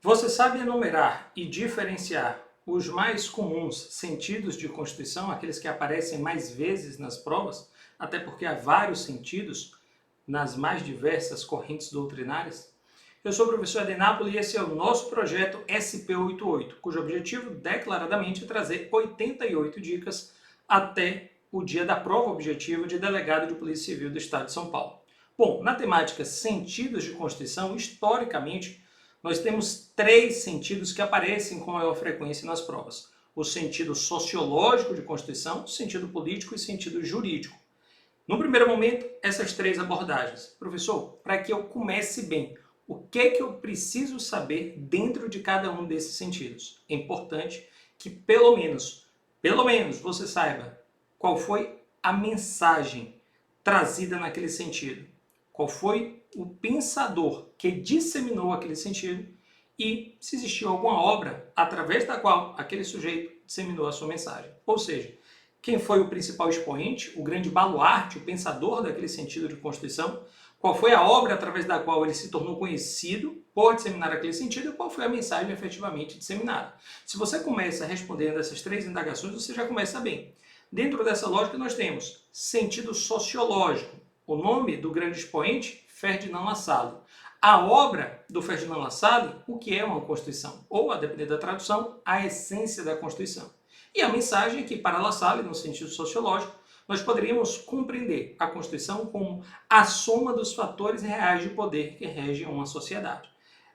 Você sabe enumerar e diferenciar os mais comuns sentidos de Constituição, aqueles que aparecem mais vezes nas provas, até porque há vários sentidos nas mais diversas correntes doutrinárias? Eu sou o professor Adenápolo e esse é o nosso projeto SP88, cujo objetivo declaradamente é trazer 88 dicas até o dia da prova objetiva de delegado de Polícia Civil do Estado de São Paulo. Bom, na temática sentidos de Constituição, historicamente, nós temos três sentidos que aparecem com maior frequência nas provas: o sentido sociológico de Constituição, o sentido político e o sentido jurídico. No primeiro momento, essas três abordagens. Professor, para que eu comece bem, o que é que eu preciso saber dentro de cada um desses sentidos? É importante que pelo menos você saiba qual foi a mensagem trazida naquele sentido. Qual foi o pensador que disseminou aquele sentido e se existiu alguma obra através da qual aquele sujeito disseminou a sua mensagem. Ou seja, quem foi o principal expoente, o grande baluarte, o pensador daquele sentido de Constituição, qual foi a obra através da qual ele se tornou conhecido por disseminar aquele sentido e qual foi a mensagem efetivamente disseminada. Se você começa respondendo essas três indagações, você já começa bem. Dentro dessa lógica nós temos sentido sociológico. O nome do grande expoente, Ferdinand Lassalle. A obra do Ferdinand Lassalle, o que é uma Constituição? Ou, a depender da tradução, a essência da Constituição. E a mensagem é que, para Lassalle, no sentido sociológico, nós poderíamos compreender a Constituição como a soma dos fatores reais de poder que regem uma sociedade.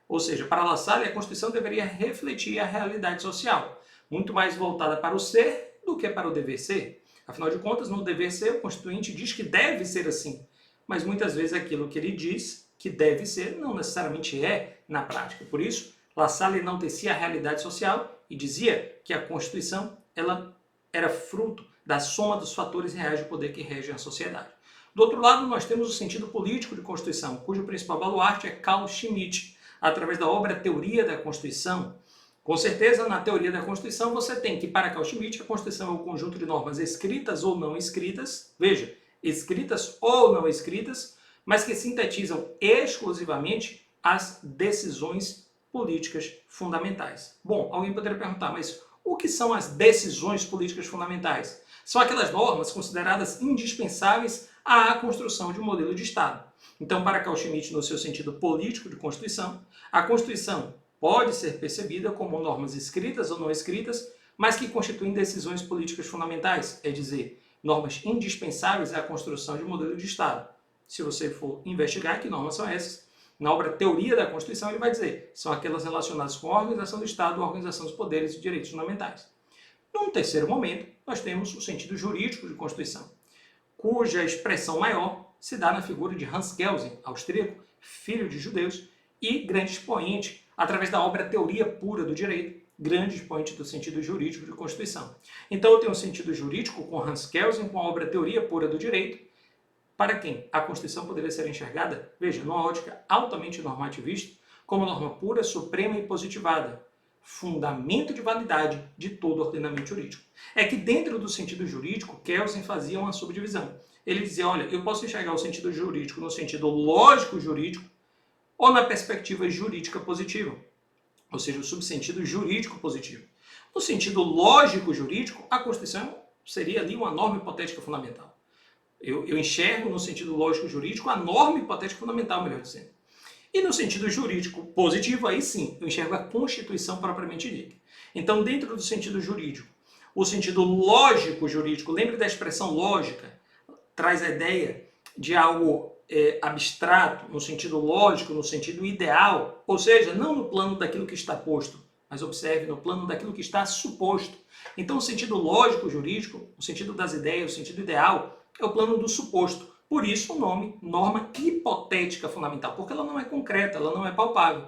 Ou seja, para Lassalle, a Constituição deveria refletir a realidade social, muito mais voltada para o ser do que para o dever ser. Afinal de contas, no dever ser, o Constituinte diz que deve ser assim, mas muitas vezes aquilo que ele diz que deve ser não necessariamente é na prática. Por isso, Lassalle enaltecia a realidade social e dizia que a Constituição ela era fruto da soma dos fatores reais de poder que regem a sociedade. Do outro lado, nós temos o sentido político de Constituição, cujo principal baluarte é Carl Schmitt, através da obra Teoria da Constituição. Com certeza, na teoria da Constituição, você tem que, para Carl Schmitt, a Constituição é um conjunto de normas escritas ou não escritas, veja, escritas ou não escritas, mas que sintetizam exclusivamente as decisões políticas fundamentais. Bom, alguém poderia perguntar, mas o que são as decisões políticas fundamentais? São aquelas normas consideradas indispensáveis à construção de um modelo de Estado. Então, para Carl Schmitt, no seu sentido político de Constituição, a Constituição pode ser percebida como normas escritas ou não escritas, mas que constituem decisões políticas fundamentais, é dizer, normas indispensáveis à construção de um modelo de Estado. Se você for investigar que normas são essas, na obra Teoria da Constituição ele vai dizer, são aquelas relacionadas com a organização do Estado, a organização dos poderes e direitos fundamentais. Num terceiro momento, nós temos o sentido jurídico de Constituição, cuja expressão maior se dá na figura de Hans Kelsen, austríaco, filho de judeus e grande expoente através da obra Teoria Pura do Direito, grande expoente do sentido jurídico de Constituição. Então eu tenho um sentido jurídico com Hans Kelsen, com a obra Teoria Pura do Direito, para quem a Constituição poderia ser enxergada, veja, numa ótica altamente normativista, como norma pura, suprema e positivada, fundamento de validade de todo ordenamento jurídico. É que dentro do sentido jurídico, Kelsen fazia uma subdivisão. Ele dizia, olha, eu posso enxergar o sentido jurídico no sentido lógico jurídico ou na perspectiva jurídica positiva, ou seja, o subsentido jurídico positivo. No sentido lógico jurídico, a Constituição seria ali uma norma hipotética fundamental. Eu enxergo no sentido lógico jurídico a norma hipotética fundamental, melhor dizendo. E no sentido jurídico positivo, aí sim, eu enxergo a Constituição propriamente dita. Então, dentro do sentido jurídico, o sentido lógico jurídico, lembre da expressão lógica, traz a ideia de algo abstrato, no sentido lógico, no sentido ideal, ou seja, não no plano daquilo que está posto, mas observe no plano daquilo que está suposto. Então, o sentido lógico jurídico, o sentido das ideias, o sentido ideal, é o plano do suposto. Por isso o nome norma hipotética fundamental, porque ela não é concreta, ela não é palpável.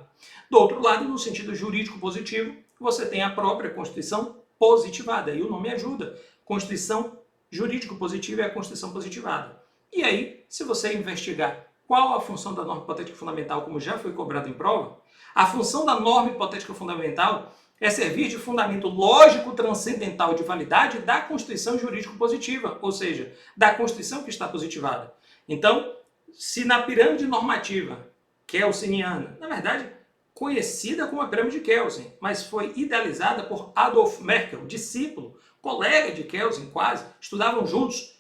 Do outro lado, no sentido jurídico positivo, você tem a própria Constituição positivada, e o nome ajuda. Constituição jurídico positiva é a Constituição positivada. E aí, se você investigar qual a função da norma hipotética fundamental, como já foi cobrado em prova, a função da norma hipotética fundamental é servir de fundamento lógico transcendental de validade da Constituição jurídico-positiva, ou seja, da Constituição que está positivada. Então, se na pirâmide normativa kelseniana, na verdade, conhecida como a pirâmide de Kelsen, mas foi idealizada por Adolf Merkle, discípulo, colega de Kelsen quase, estudavam juntos.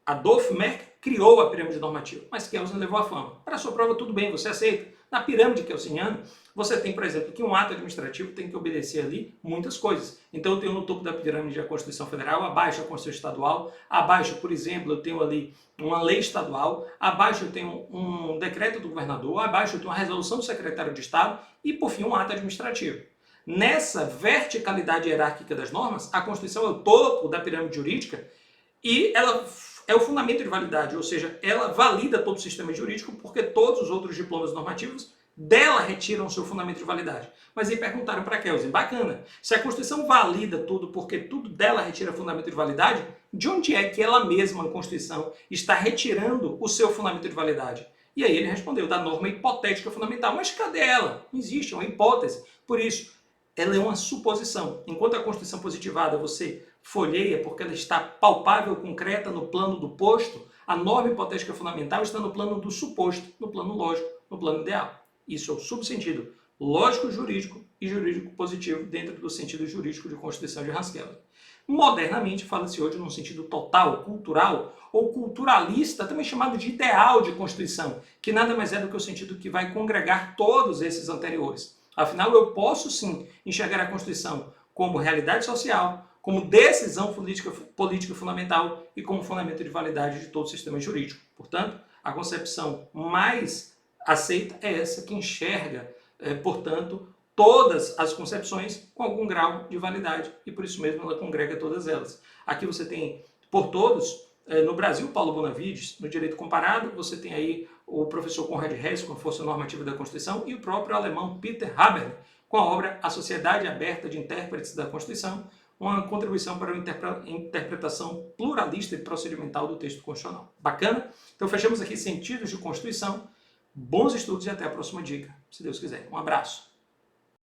Adolf Merkle criou a pirâmide normativa, mas Kelsen levou a fama. Para a sua prova, tudo bem, você aceita. Na pirâmide kelseniana, você tem, por exemplo, que um ato administrativo tem que obedecer ali muitas coisas. Então eu tenho no topo da pirâmide a Constituição Federal, abaixo a Constituição Estadual, abaixo, por exemplo, eu tenho ali uma lei estadual, abaixo eu tenho um decreto do governador, abaixo eu tenho uma resolução do secretário de Estado e, por fim, um ato administrativo. Nessa verticalidade hierárquica das normas, a Constituição é o topo da pirâmide jurídica e ela é o fundamento de validade, ou seja, ela valida todo o sistema jurídico porque todos os outros diplomas normativos dela retiram seu fundamento de validade. Mas aí perguntaram para Kelsen, bacana, se a Constituição valida tudo porque tudo dela retira fundamento de validade, de onde é que ela mesma, a Constituição, está retirando o seu fundamento de validade? E aí ele respondeu, da norma hipotética fundamental. Mas cadê ela? Não existe, é uma hipótese. Por isso, ela é uma suposição. Enquanto a Constituição positivada você folheia porque ela está palpável, concreta no plano do posto, a norma hipotética fundamental está no plano do suposto, no plano lógico, no plano ideal. Isso é o subsentido lógico-jurídico e jurídico-positivo dentro do sentido jurídico de Constituição de Hans Kelsen. Modernamente, fala-se hoje num sentido total, cultural ou culturalista, também chamado de ideal de Constituição, que nada mais é do que o sentido que vai congregar todos esses anteriores. Afinal, eu posso sim enxergar a Constituição como realidade social, como decisão política fundamental e como fundamento de validade de todo o sistema jurídico. Portanto, a concepção mais aceita é essa que enxerga, portanto, todas as concepções com algum grau de validade e por isso mesmo ela congrega todas elas. Aqui você tem, por todos, no Brasil, Paulo Bonavides, no direito comparado, você tem aí o professor Conrad Hess com a força normativa da Constituição e o próprio alemão Peter Haber com a obra A Sociedade Aberta de Intérpretes da Constituição, uma contribuição para a interpretação pluralista e procedimental do texto constitucional. Bacana? Então fechamos aqui sentidos de Constituição. Bons estudos e até a próxima dica, se Deus quiser. Um abraço.